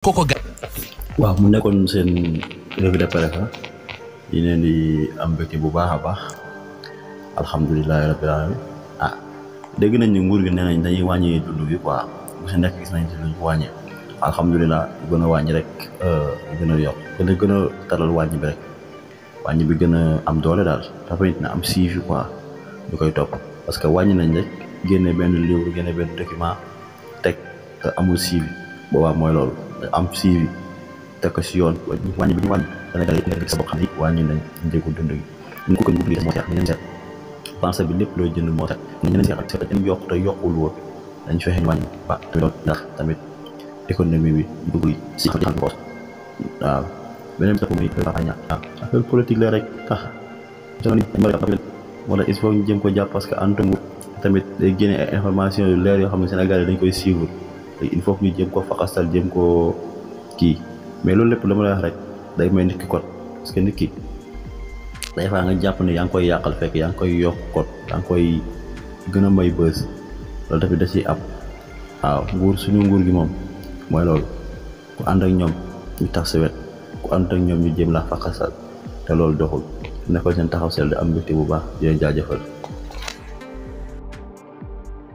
koko ga waaw mu nekkoon seen revue de presse yi leen di am mbégte bu baax a baax alhamdulilahi rabbil alamin dégg nañ ni nguur gi nee nañ dañuy wàññi dund gi quoi bu si nekk gis nañ si luñ ko wàññi alhamdulilah gën a wàññi rek gën a yokk gën a talal wàññi bi rek wàññi bi gën a am doole daal dafa it na am suivi quoi ñu koy topp parce que wàññi nañ rek génne benn livre génne benn document teg te amul suivi boobaa mooy loolu am suivi teg ko si yoon wàññi bi ñu wàññi Sénégal yi nekk sa bopp xam ni wàññi nañ njëgu dund gi ñu ko dund gi moo tax ñu seet pensé bi lépp looy jënd moo tax ñu leen seet dañ yokk te yokkul woon dañ fexe ñu wàññi ba ndax tamit économie bi dugg si xam ko waaw beneen bi muy affaire politique la rek wala il faut ñu jëm ko jàpp parce que antum tamit day génne ay information yu leer yoo xam ne Sénégal yi dañ koy suivre il faut que ñu jëm ko faxastal jëm ko kii mais loolu lépp dama lay wax rek day may nit ki code parce que nit ki day faa nga jàpp ne yaa ngi koy yàqal fekk yaa ngi koy yokk code yaa ngi koy gën a may bës loolu tamit da ciy am waaw suñu nguur gi moom mooy loolu ku ànd ak ñoom ñu tax si wet ku ànd ak ñoom ñu jëm la faxastal te loolu doxul nekkal seen taxaw sel di am mbégte bu baax di leen jaajëfal